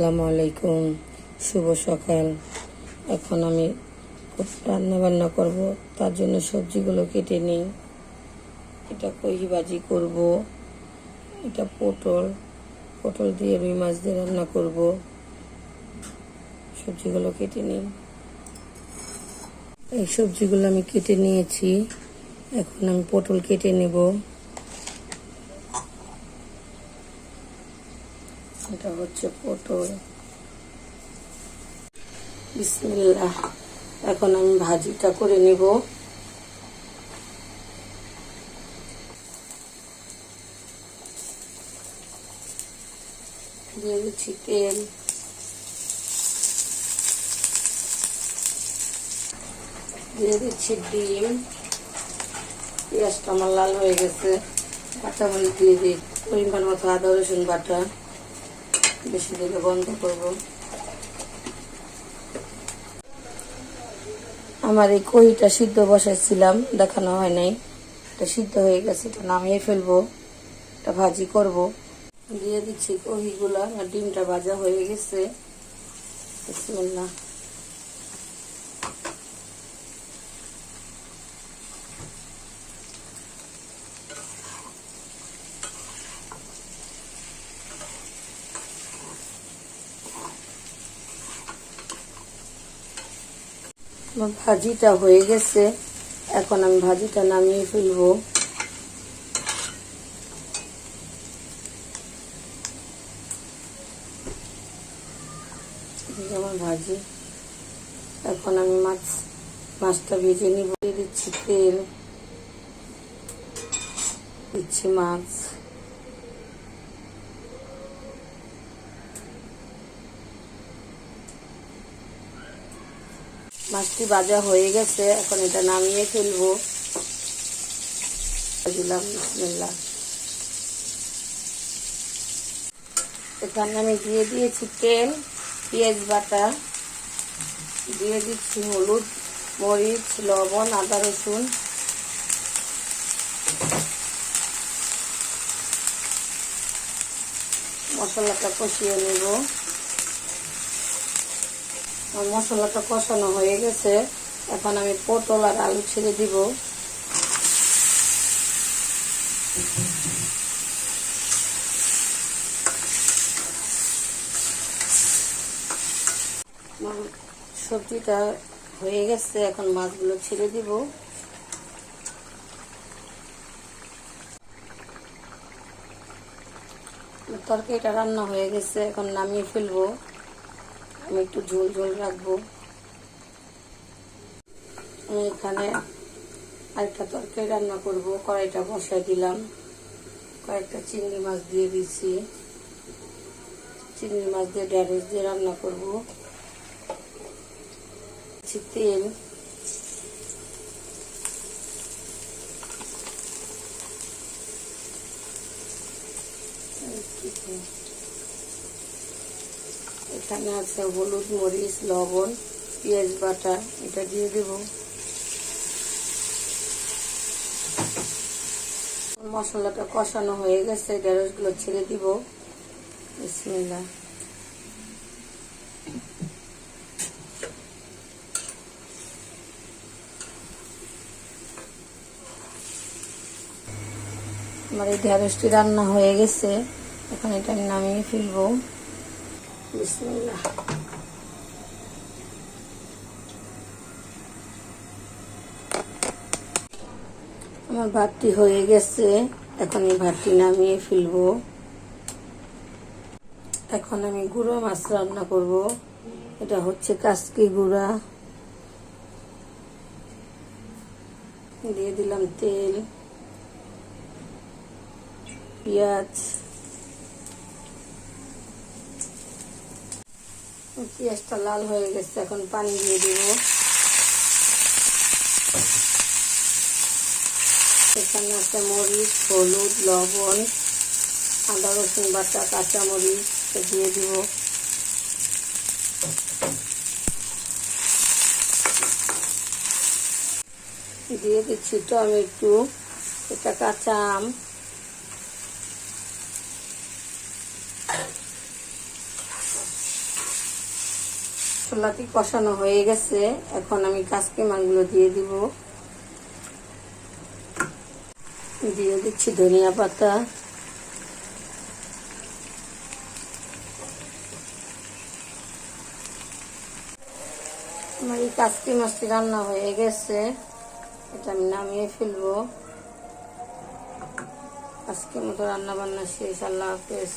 আসসালামু আলাইকুম, শুভ সকাল। এখন আমি রান্না বান্না করব, তার জন্য সবজিগুলো কেটে নিই। এটা কহি ভাজি করব, এটা পটল দিয়ে রুই মাছ দিয়ে রান্না করব। সবজিগুলো কেটে নিই। এই সবজিগুলো আমি কেটে নিয়েছি। এখন আমি পটল কেটে নেব। এটা হচ্ছে পটল। বিসমিল্লাহ। এখন আমি ভাজিটা করে নেব। দিয়ে দিচ্ছি তেল, দিয়ে দিচ্ছি ডিম। পেঁয়াজটা আমার লাল হয়ে গেছে। কাঁচামরিচ দিয়ে দিই, পরিমাণ মতো আদা রসুন বাটা। বেশি দিলে বন্ধ করব। আমার এই কহিটা সিদ্ধ বসাইছিলাম, দেখানো হয় নাই। এটা সিদ্ধ হয়ে গেছে, এটা নামিয়ে ফেলবো। এটা ভাজি করব। দিয়ে দিচ্ছি কহিগুলা। আর ডিমটা ভাজা হয়ে গেছে। বিসমিল্লাহ। আমার ভাজিটা হয়ে গেছে। এখন আমি ভাজিটা নামিয়ে ফেলবো। আমার ভাজি। এখন আমি মাছটা ভেজে নিব। দিয়ে দিচ্ছি তেল, দিচ্ছি মাছ। মাছটি ভাজা হয়ে গেছে। এখন এটা নামিয়ে ফেলবো। দিলাম বিসমিল্লাহ। এখানে আমি দিয়ে দিয়েছি তেল, পেঁয়াজ বাটা, দিয়ে দিচ্ছি হলুদ, মরিচ, লবণ, আদা রসুন। মশলাটা কষিয়ে নেব। আমার মশলাটা কষানো হয়ে গেছে। এখন আমি পটল আর আলু ছেড়ে দিব। সবজিটা হয়ে গেছে। এখন মাছগুলো ছেড়ে দিব। তরকারিটা রান্না হয়ে গেছে। এখন নামিয়ে ফেলবো। আমি একটু ঝোল ঝোল রাখবো। আমি এখানে আরেকটা তরকারি রান্না করব। কড়াইটা বসাই দিলাম। কয়েকটা চিংড়ি মাছ দিয়ে দিচ্ছি। চিংড়ি মাছ দিয়ে ঢেঁড়স দিয়ে রান্না করব। তেল, এখানে আছে হলুদ, মরিচ, লবণ, পেঁয়াজ বাটা। এটা দিয়ে দেব। মশলাটা কষানো হয়ে গেছে। ঢেঁড়সগুলো ছেড়ে দিব। বিসমিল্লাহ। আমার এই ঢেঁড়সটি রান্না হয়ে গেছে। এখন এটা আমি নামিয়ে ফেলবো। বিসমিল্লাহ। আমার ভাতটি হয়ে গেছে। এখন এই ভাতটি নামিয়ে ফেলবো। এখন আমি গুঁড়ো মাছ রান্না করব। এটা হচ্ছে কাসকি গুঁড়া। দিয়ে দিলাম তেল, পেঁয়াজ। পেঁয়াজটা লাল হয়ে গেছে। এখন পানি দিয়ে দিব। এখানে আছে মরিচ, হলুদ, লবণ, আদা রসুন বাটা, কাঁচামরিচ দিয়ে দিব। দিয়ে দিচ্ছি টমেটো, এটা কাঁচা আম, মশলাটি কষানো হয়ে গেছে, এখন আমি কাসকি মাছগুলো দিয়ে দিব। দিয়ে দিচ্ছি ধনিয়া পাতা, আমার এই কাসকি মাছটি রান্না হয়ে গেছে, এটা আমি নামিয়ে ফেলবো। আজকের মতো রান্না বান্না শেষ। আল্লাহ হাফেজ।